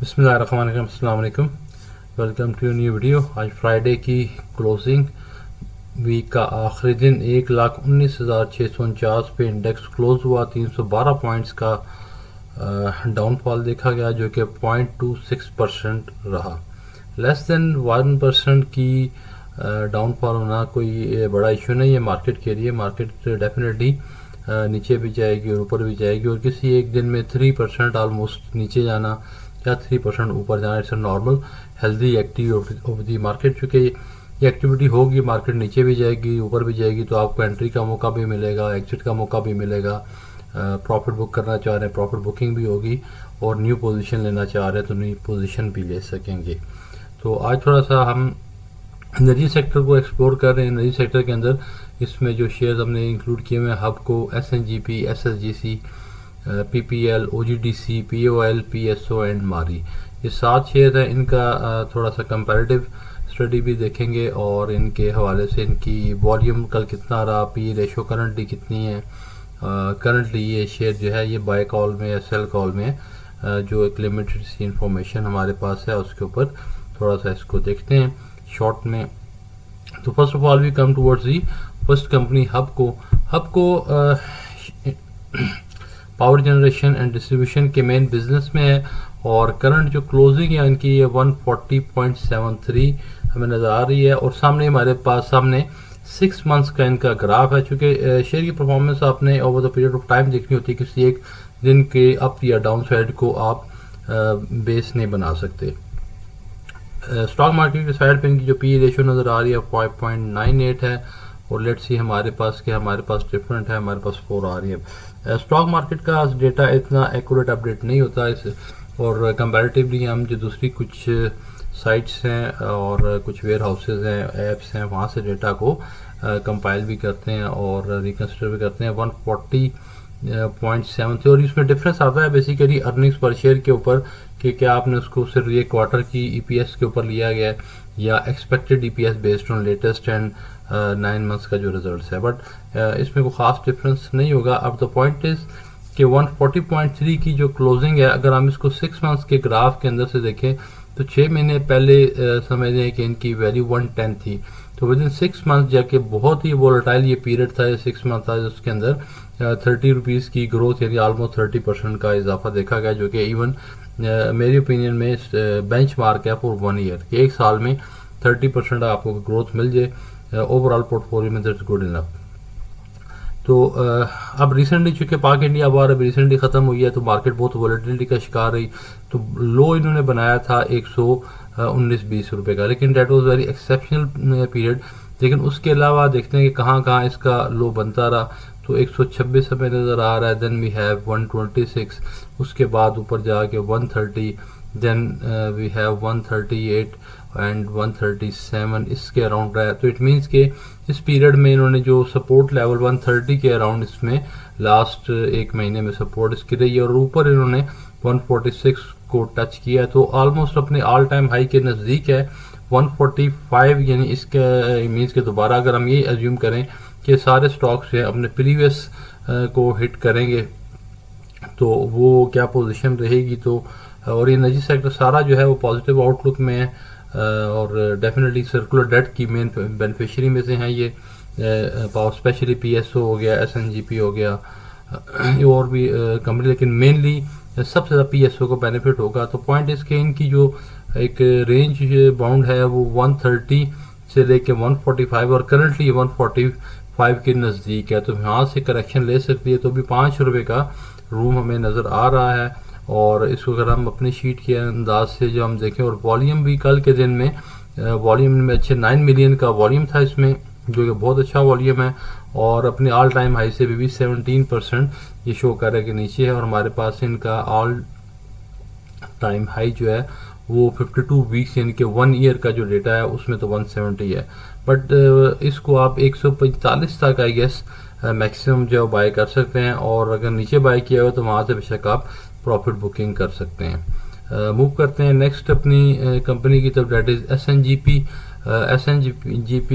बिस्मिल्लाहिर्रहमानिर्रहीम, अस्सलाम वालेकुम। Welcome to new video. आज फ्राइडे की क्लोजिंग वीक का आखिरी दिन 1,19,649 पे इंडेक्स क्लोज हुआ। 312 पॉइंट्स का डाउनफॉल देखा गया जो कि 0.26% रहा। लेस देन 1% की डाउनफॉल होना कोई बड़ा इशू नहीं है मार्केट के लिए। मार्केट डेफिनेटली नीचे भी जाएगी और ऊपर भी जाएगी, और किसी एक दिन में 3% ऑलमोस्ट नीचे जाना या 3% ऊपर जाना it's a normal healthy activity of the market. चूँकि ये एक्टिविटी होगी, मार्केट नीचे भी जाएगी ऊपर भी जाएगी, तो आपको एंट्री का मौका भी मिलेगा, एग्जिट का मौका भी मिलेगा। प्रॉफिट बुक करना चाह रहे हैं, प्रॉफिट बुकिंग भी होगी, और न्यू पोजीशन लेना चाह रहे हैं तो न्यू पोजीशन भी ले सकेंगे। तो आज थोड़ा सा हम एनर्जी सेक्टर को एक्सप्लोर कर रहे हैं। एनर्जी सेक्टर के अंदर इसमें जो शेयर्स हमने इंक्लूड किए हुए हैं, हबको, SNGP, SSGC, PPL, OGDC, POL, PSO and मारी, ये 7 शेयर हैं। इनका थोड़ा सा कंपैरेटिव स्टडी भी देखेंगे, और इनके हवाले से इनकी वॉल्यूम कल कितना रहा, पी रेशो करंटली कितनी है। करंटली ये शेयर जो है ये बाय कॉल में या सेल कॉल में है। जो एक लिमिटेड सी इंफॉर्मेशन हमारे पास है उसके ऊपर थोड़ा सा इसको देखते हैं शॉर्ट में। तो first of all we come towards the first company Hubco. Hubco power generation and distribution के मेन बिजनेस में है, और करंट जो क्लोजिंग है इनकी ये 140.73 हमें नज़र आ रही है। और सामने हमारे पास 6 मंथ्स का इनका ग्राफ है। चूँकि शेयर की परफॉर्मेंस आपने over the period of time देखनी होती है, किसी एक दिन के अप या डाउन साइड को आप बेस नहीं बना सकते। स्टॉक मार्केट की साइड पे इनकी जो पी रेशो नज़र आ रही है 5.98 है, और लेट्स सी हमारे पास क्या, हमारे पास डिफरेंट है, हमारे पास 4 आ रही है। स्टॉक मार्केट का डेटा इतना एक्यूरेट अपडेट नहीं होता इस, और कंपैरेटिवली हम जो दूसरी कुछ साइट्स हैं और कुछ वेयर हाउसेज हैं, ऐप्स हैं, वहाँ से डेटा को कंपाइल भी करते हैं और रिकन्सिडर भी करते हैं। 140.7 और इसमें डिफरेंस आता है बेसिकली अर्निंग्स पर शेयर के ऊपर, कि क्या आपने उसको सिर्फ ये क्वार्टर की EPS के ऊपर लिया गया है या expected EPS based on latest and 9 months का जो रिजल्ट है। बट इसमें कोई ख़ास डिफरेंस नहीं होगा। अब द पॉइंट इज़ कि 140.3 की जो क्लोजिंग है, अगर हम इसको 6 मंथ्स के ग्राफ के अंदर से देखें तो 6 महीने पहले समझ लें कि इनकी वैल्यू 110 थी। तो विद इन 6 मंथ जाके बहुत ही वोलेटाइल ये पीरियड था, ये 6 मंथ था, उसके अंदर 30 रुपीज़ की ग्रोथ यानी ऑलमोस्ट 30% का इजाफा देखा गया, जो कि इवन मेरी ओपिनियन में बेंच मार्क है फॉर 1 ईयर कि एक साल में 30% आपको ग्रोथ मिल जाए ओवरऑल पोर्टफोलियो में, दैट्स गुड इनफ। तो अब रिसेंटली चूँकि पाक इंडिया वार अब रिसेंटली ख़त्म हुई है, तो मार्केट बहुत वॉलेटिलिटी का शिकार रही। तो लो इन्होंने बनाया था 119-20 रुपये का, लेकिन that was very exceptional period. लेकिन उसके अलावा देखते हैं कि कहाँ कहाँ इसका लो बनता रहा। तो 126 हमें नज़र आ रहा है, देन वी हैव 126, उसके बाद ऊपर जाके 130, देन वी हैव 138 एंड 137 इसके अराउंड रहा है। तो इट मीन्स के इस पीरियड में इन्होंने जो सपोर्ट लेवल 130 के अराउंड इसमें लास्ट एक महीने में सपोर्ट इसकी रही है, और ऊपर इन्होंने 146 को टच किया, तो ऑलमोस्ट अपने ऑल टाइम हाई के नज़दीक है 145। यानी इसके मीन्स के दोबारा अगर हम ये एज्यूम करें कि सारे स्टॉक्स जो है अपने प्रीवियस को हिट करेंगे तो वो क्या पोजीशन रहेगी। तो और ये एनर्जी सेक्टर सारा जो है वो पॉजिटिव आउटलुक में है, और डेफिनेटली सर्कुलर डेट की मेन बेनिफिशियरी में से हैं ये पावर, स्पेशली PSO हो गया, SNGP हो गया, और भी कंपनी, लेकिन मेनली सबसे ज़्यादा PSO को बेनिफिट होगा। तो पॉइंट इसके इनकी जो एक रेंज बाउंड है वो 130 से लेके 145, और करंटली 145 के नज़दीक है, तो यहाँ से करेक्शन ले सकती है। तो भी 5 रुपये का रूम हमें नज़र आ रहा है। और इसको अगर हम अपनी शीट के अंदाज से जो हम देखें, और वॉल्यूम भी कल के दिन में वॉल्यूम में अच्छे 9 मिलियन का वॉल्यूम था इसमें, जो कि बहुत अच्छा वॉल्यूम है, और अपने ऑल टाइम हाई से भी 17% ये शो कर रहा है कि नीचे है। और हमारे पास इनका ऑल टाइम हाई जो है वो 52 वीक्स यानी कि 1 ईयर का जो डेटा है उसमें तो 170 है। बट इसको आप 145 तक आई गेस मैक्सिमम जो बाय कर सकते हैं, और अगर नीचे बाय किया हो तो वहाँ से बेशक आप प्रॉफिट बुकिंग कर सकते हैं। मूव करते हैं नेक्स्ट अपनी कंपनी की तरफ, that is SNGP। SNGP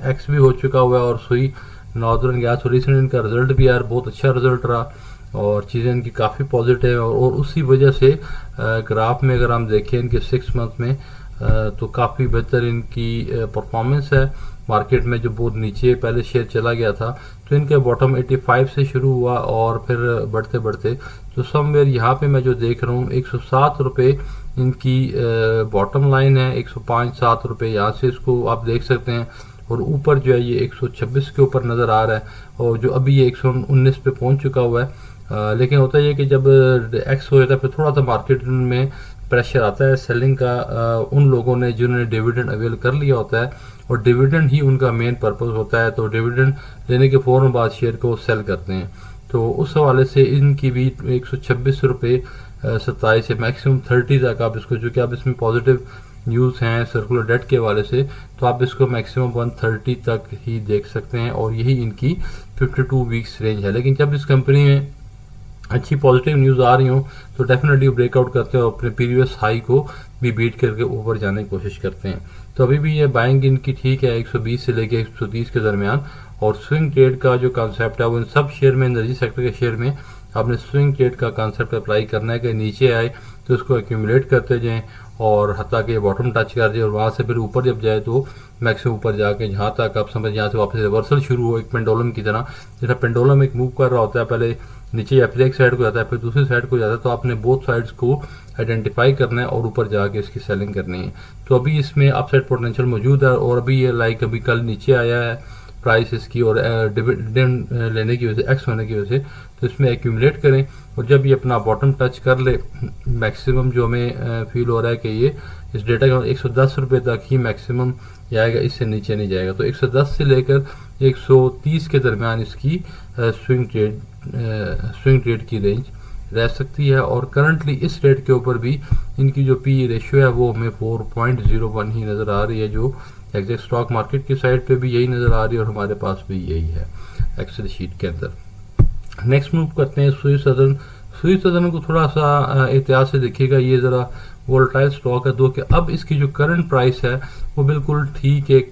x भी हो चुका हुआ है, और सुई नॉर्दर्न गैस, और रिसेंट इनका रिजल्ट भी यार बहुत अच्छा रिजल्ट रहा, और चीज़ें इनकी काफ़ी पॉजिटिव है, और उसी वजह से ग्राफ में अगर हम देखें इनके 6 मंथ में तो काफ़ी बेहतर इनकी परफॉर्मेंस है। मार्केट में जो बहुत नीचे पहले शेयर चला गया था, तो इनके बॉटम 85 से शुरू हुआ और फिर बढ़ते बढ़ते तो समवेयर यहाँ पे मैं जो देख रहा हूँ 107 रुपये इनकी बॉटम लाइन है, 105-7 रुपये यहाँ से इसको आप देख सकते हैं, और ऊपर जो है ये 126 के ऊपर नज़र आ रहा है, और जो अभी ये 119 पे पहुंच चुका हुआ है। लेकिन होता है कि जब एक्स हो जाता है फिर थोड़ा सा मार्केट में प्रेशर आता है सेलिंग का, उन लोगों ने जिन्होंने डिविडेंड अवेल कर लिया होता है, और डिविडेंड ही उनका मेन पर्पस होता है, तो डिविडेंड लेने के फ़ौरन बाद शेयर को सेल करते हैं। तो उस हवाले से इनकी भी 126 रुपये 27 से मैक्सिमम 30 तक आप इसको, जो कि आप इसमें पॉजिटिव न्यूज़ हैं सर्कुलर डेट के हवाले से, तो आप इसको मैक्सिमम 130 तक ही देख सकते हैं, और यही इनकी 52 वीक्स रेंज है। लेकिन जब इस कंपनी में अच्छी पॉजिटिव न्यूज़ आ रही हो तो डेफिनेटली ब्रेकआउट करते हैं और अपने प्रीवियस हाई को भी बीट करके ऊपर जाने की कोशिश करते हैं। तो अभी भी ये बाइंग इनकी ठीक है 120 से लेके 130 के दरमियान, और स्विंग ट्रेड का जो कॉन्सेप्ट है वो इन सब शेयर में, एनर्जी सेक्टर के शेयर में आपने स्विंग ट्रेड का कॉन्सेप्ट अप्लाई करना है कि नीचे आए तो उसको एक्यूमुलेट करते जाएं, और हत्ता के बॉटम टच कर जाए, और वहाँ से फिर ऊपर जब जाए तो मैक्सिमम ऊपर जाके जहाँ तक आप समझ, यहाँ से वापस रिवर्सल शुरू हो एक पेंडुलम की तरह, जैसा पेंडुलम एक मूव कर रहा होता है, पहले नीचे या फिर एक साइड को जाता है फिर दूसरी साइड को जाता है, तो आपने बोथ साइड्स को आइडेंटिफाई करना है और ऊपर जाके इसकी सेलिंग करनी है। तो अभी इसमें अपसाइड पोटेंशियल मौजूद है, और अभी ये लाइक अभी कल नीचे आया है प्राइस इसकी, और डिविडेंड लेने की वजह से, एक्स होने की वजह से, तो इसमें एक्यूमुलेट करें, और जब ये अपना बॉटम टच कर ले मैक्सिमम जो हमें फील हो रहा है कि ये इस डेटा का 110 रुपये तक ही मैक्सिमम जाएगा, इससे नीचे नहीं जाएगा, तो 110 से लेकर 130 के दरमियान इसकी स्विंग ट्रेड की रेंज रह सकती है। और करंटली इस रेट के ऊपर भी इनकी जो पी रेशियो है वो हमें 4.01 ही नज़र आ रही है, जो एग्जैक्ट स्टॉक मार्केट की साइड पे भी यही नज़र आ रही है, और हमारे पास भी यही है एक्सेल शीट के अंदर। नेक्स्ट मूव करते हैं स्विस सदर्न को थोड़ा सा एहतियात से देखिएगा, ये ज़रा वोलेटाइल स्टॉक है, तो कि अब इसकी जो करंट प्राइस है वो बिल्कुल ठीक एक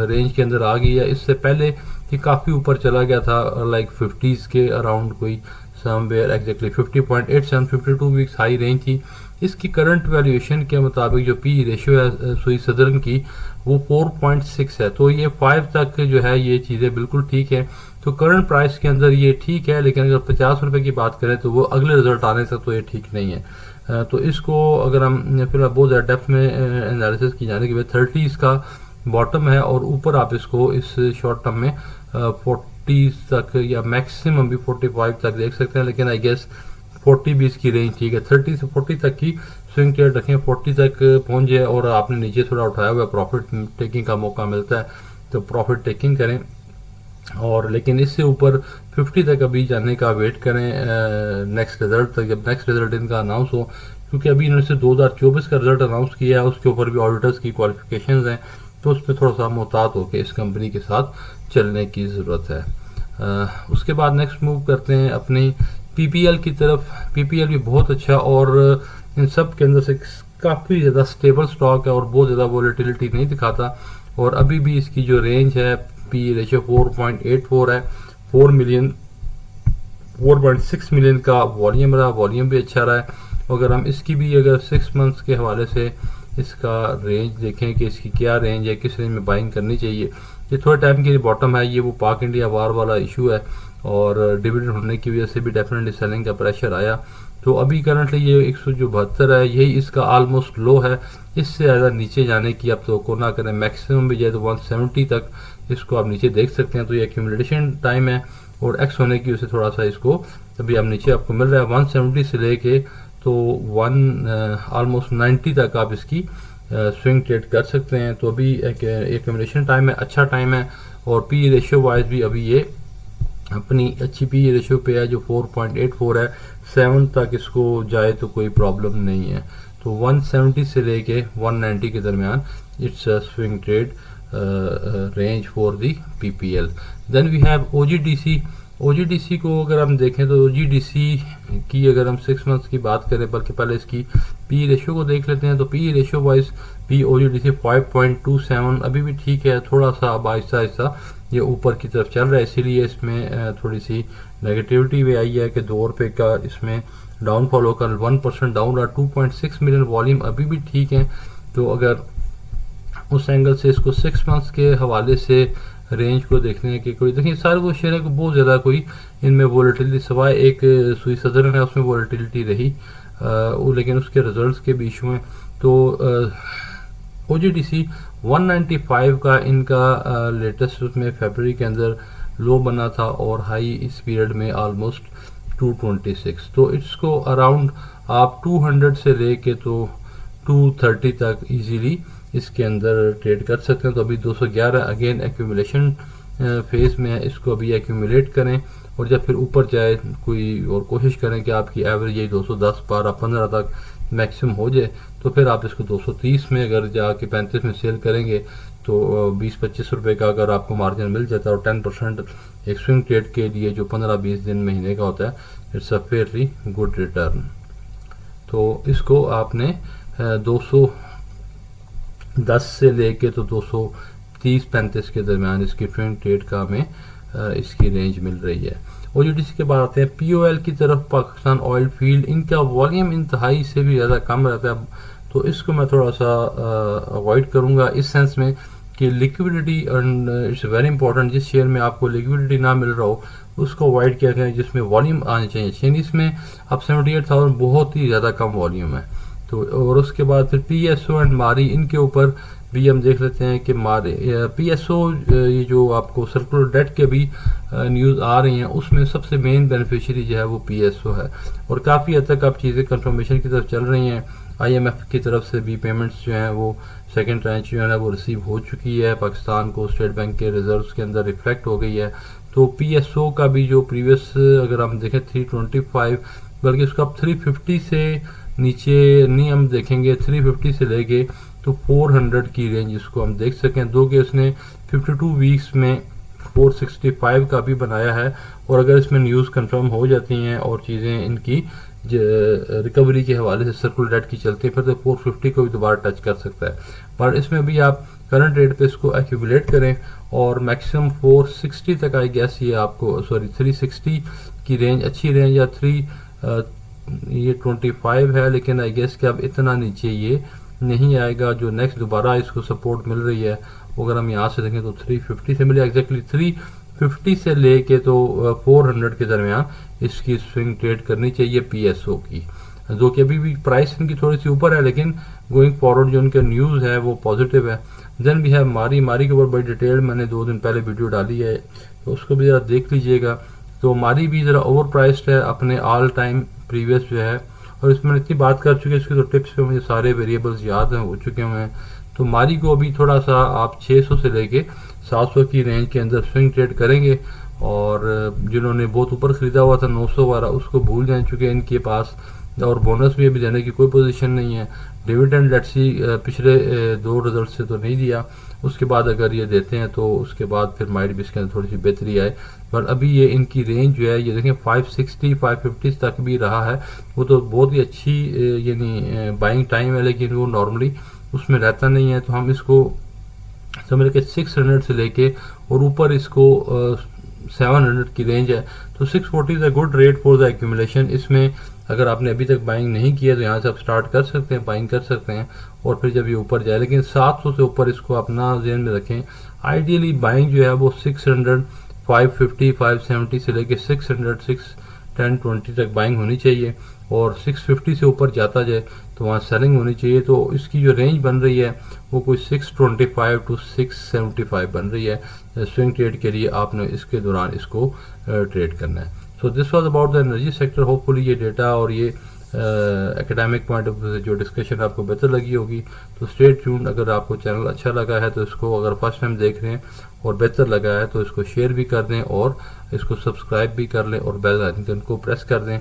रेंज के अंदर आ गई है। इससे पहले ये काफ़ी ऊपर चला गया था, लाइक 50s के अराउंड, कोई somewhere exactly 50.87, 52 weeks high range थी। इसकी करंट वैल्यूएशन के मुताबिक जो पी रेशियो है स्विस सदर्न की वो 4.6 है, तो ये 5 तक जो है ये चीज़ें बिल्कुल ठीक है। तो करंट प्राइस के अंदर ये ठीक है, लेकिन अगर 50 रुपये की बात करें तो वो अगले रिजल्ट आने तक तो ये ठीक नहीं है। तो इसको अगर हम फिर बहुत ज़्यादा डेप्थ में एनालिसिस की जाने के बाद 30 इसका बॉटम है, और ऊपर आप इसको इस शॉर्ट टर्म में 40 तक या मैक्सिमम भी 45 तक देख सकते हैं, लेकिन आई गेस 40 भी इसकी रेंज ठीक है। 30 से 40 तक की स्विंग ट्रेड रखें, 40 तक पहुंच जाए और आपने नीचे थोड़ा उठाया हुआ प्रॉफिट टेकिंग का मौका मिलता है तो प्रॉफिट टेकिंग करें, और लेकिन इससे ऊपर 50 तक अभी जाने का वेट करें नेक्स्ट रिजल्ट तक, जब नेक्स्ट रिजल्ट इनका अनाउंस हो, क्योंकि अभी इन्होंने 2024 का रिजल्ट अनाउंस किया है, उसके ऊपर भी ऑडिटर्स की क्वालिफिकेशंस हैं, तो उस पर थोड़ा सा मोहतात होकर इस कंपनी के साथ चलने की ज़रूरत है। उसके बाद नेक्स्ट मूव करते हैं अपनी पीपीएल की तरफ। पीपीएल भी बहुत अच्छा, और इन सब के अंदर से काफ़ी ज़्यादा स्टेबल स्टॉक है और बहुत ज़्यादा वॉलेटिलिटी नहीं दिखाता, और अभी भी इसकी जो रेंज है पी रेशियो 4.84 है, 4.6 मिलियन का वॉल्यूम रहा, वॉल्यूम भी अच्छा रहा है। अगर हम इसकी भी अगर 6 मंथ्स के हवाले से इसका रेंज देखें कि इसकी क्या रेंज है, किस रेंज में बाइंग करनी चाहिए, ये थोड़े टाइम के लिए बॉटम है, ये वो पाक इंडिया वार वाला इशू है, और डिविडेंड होने की वजह से भी डेफिनेटली सेलिंग का प्रेशर आया। तो अभी करंटली ये 172 है, यही इसका ऑलमोस्ट लो है, इससे ज़्यादा नीचे जाने की आप तो ना करें, मैक्सिमम भी जाए तो 170 तक इसको आप नीचे देख सकते हैं। तो ये एक्यूमुलेशन टाइम है, और एक्स होने की वजह से थोड़ा सा इसको अभी आप नीचे आपको मिल रहा है 170 से लेके तो ऑलमोस्ट 90 तक आप इसकी स्विंग ट्रेड कर सकते हैं। तो अभी एक एक्यूमुलेशन टाइम है, अच्छा टाइम है, और पी रेशियो वाइज भी अभी ये अपनी अच्छी पी रेशियो पे है जो 4.84 है, 7 तक इसको जाए तो कोई प्रॉब्लम नहीं है। तो 170 से लेके 190 के दरमियान it's swing trade range for the PPL. Then we have OGDC. OGDC को अगर हम देखें तो ओजीडीसी की अगर हम 6 मंथ्स की बात करें, बल्कि पहले इसकी पी रेशियो को देख लेते हैं, तो P ratio wise P OGDC 5.27 अभी भी ठीक है, थोड़ा सा अब आहिस्ता आहिस्ता ये ऊपर की तरफ चल रहा है, इसीलिए इसमें थोड़ी सी नेगेटिविटी भी आई है कि ₹2 का इसमें डाउनफॉल होकर 1% डाउन रहा। 2.6 मिलियन वॉल्यूम अभी भी ठीक है। तो अगर उस एंगल से इसको 6 मंथ्स के हवाले से रेंज को देखने की कोई, देखिए सारे वो शेयर है कि बहुत ज़्यादा कोई इनमें वॉलेटिलिटी, सवाए एक सुई सदरन है उसमें वॉलेटिलिटी रही, लेकिन उसके रिजल्ट्स के भी इशू हैं। तो OGDC 195 का इनका लेटेस्ट उसमें फरवरी के अंदर लो बना था और हाई इस पीरियड में ऑलमोस्ट 226। तो इसको अराउंड आप 200 से लेके तो 230 तक इजीली इसके अंदर ट्रेड कर सकते हैं। तो अभी 211 अगेन एक्यूमुलेशन फेज में है, इसको अभी एक्यूमुलेट करें और जब फिर ऊपर जाए कोई और कोशिश करें कि आपकी एवरेज यही 210 12 15 तक मैक्सिमम हो जाए, तो फिर आप इसको 230 में अगर जाके 35 में सेल करेंगे तो 20-25 रुपए का अगर आपको मार्जिन मिल जाता है और 10% एक स्विंग ट्रेड के लिए जो 15-20 दिन महीने का होता है, it's a fairly good return. तो इसको आपने 210 से लेके तो 230-35 के दरमियान इसकी स्विंग ट्रेड का हमें इसकी रेंज मिल रही है। OGDC के बाद आते हैं POL की तरफ, पाकिस्तान ऑयल फील्ड। इनका वॉल्यूम इंतहाई से भी ज़्यादा कम रहता है, तो इसको मैं थोड़ा सा अवॉइड करूंगा इस सेंस में कि liquidity and it's very important. जिस शेयर में आपको लिक्विडिटी ना मिल रहा हो उसको अवॉइड किया जाए, जिसमें वॉल्यूम आने चाहिए। इसमें अब 78,000 बहुत ही ज़्यादा कम वॉल्यूम है। तो और उसके बाद फिर PSO एंड मारी, इनके ऊपर भी हम देख लेते हैं कि PSO ये जो आपको सर्कुलर डेट के भी न्यूज़ आ रही हैं, उसमें सबसे मेन बेनिफिशियरी जो है वो PSO है और काफ़ी हद तक अब चीज़ें कंफर्मेशन की तरफ चल रही हैं। IMF की तरफ से भी पेमेंट्स जो हैं वो सेकेंड ट्रांच जो है वो रिसीव हो चुकी है, पाकिस्तान को स्टेट बैंक के रिजर्व्स के अंदर रिफ्लेक्ट हो गई है। तो PSO का भी जो प्रीवियस अगर हम देखें 325, बल्कि उसका अब 350 से नीचे नहीं हम देखेंगे, 350 से लेके तो 400 की रेंज इसको हम देख सकें। दो कि उसने 52 वीक्स में 465 का भी बनाया है और अगर इसमें न्यूज़ कंफर्म हो जाती हैं और चीज़ें इनकी रिकवरी के हवाले से सर्कुलर डेट की चलती है, फिर तो 450 को भी दोबारा टच कर सकता है। पर इसमें भी आप करंट रेट पे इसको एक्यूमुलेट करें और मैक्सिमम 460 तक आई गैस ये आपको 360 की रेंज अच्छी रेंज, या ये 25 है, लेकिन आई गेस कि अब इतना नीचे ये नहीं आएगा। जो नेक्स्ट दोबारा इसको सपोर्ट मिल रही है अगर हम यहाँ से देखें तो 350 से मिले, एग्जैक्टली 350 से लेके तो 400 के दरमियान इसकी स्विंग ट्रेड करनी चाहिए PSO की, जो कि अभी भी प्राइस इनकी थोड़ी सी ऊपर है, लेकिन गोइंग फॉरवर्ड जो उनका न्यूज़ है वो पॉजिटिव है। देन भी है मारी के ऊपर बड़ी डिटेल मैंने 2 दिन पहले वीडियो डाली है, तो उसको भी ज़रा देख लीजिएगा। तो मारी भी ज़रा ओवर प्राइस्ड है अपने ऑल टाइम प्रीवियस जो है, और इसमें इतनी बात कर चुके हैं, इसके तो टिप्स पे मुझे सारे वेरिएबल्स याद हैं हो चुके हैं। तो मारी को अभी थोड़ा सा आप 600 से लेके 700 की रेंज के अंदर स्विंग ट्रेड करेंगे, और जिन्होंने बहुत ऊपर ख़रीदा हुआ था 900 वाला उसको भूल जाए, चुके इनके पास और बोनस भी अभी देने की कोई पोजीशन नहीं है। डिविडेंड लेट्स सी पिछले 2 रिजल्ट से तो नहीं दिया, उसके बाद अगर ये देते हैं तो उसके बाद फिर माइट भी इसके अंदर थोड़ी सी बेहतरी आए। पर अभी ये इनकी रेंज जो है ये देखें 560-550 तक भी रहा है, वो तो बहुत ही अच्छी यानी बाइंग टाइम है, लेकिन वो नॉर्मली उसमें रहता नहीं है। तो हम इसको समझ के 600 से लेके और ऊपर इसको 700 की रेंज है, तो 640 is a good rate for the accumulation. इसमें अगर आपने अभी तक बाइंग नहीं किया तो यहाँ से आप स्टार्ट कर सकते हैं, बाइंग कर सकते हैं, और फिर जब ये ऊपर जाए, लेकिन 700 से ऊपर इसको अपना ज़हन में रखें। आइडियली बाइंग जो है वो 600, 550, 570 से लेके 600, 610, 20 तक बाइंग होनी चाहिए, और 650 से ऊपर जाता जाए तो वहाँ सेलिंग होनी चाहिए। तो इसकी जो रेंज बन रही है वो कोई 625 टू 675 बन रही है। स्विंग ट्रेड के लिए आपने इसके दौरान इसको ट्रेड करना है। So this was about the energy sector. Hopefully ये डेटा और ये एकेडमिक पॉइंट ऑफ व्यू से जो डिस्कशन आपको बेहतर लगी होगी। तो स्टे ट्यून्ड। अगर आपको चैनल अच्छा लगा है तो इसको, अगर फर्स्ट टाइम देख रहे हैं और बेहतर लगा है तो इसको शेयर भी कर दें और इसको सब्सक्राइब भी कर लें और बेल आइकन को प्रेस कर दें।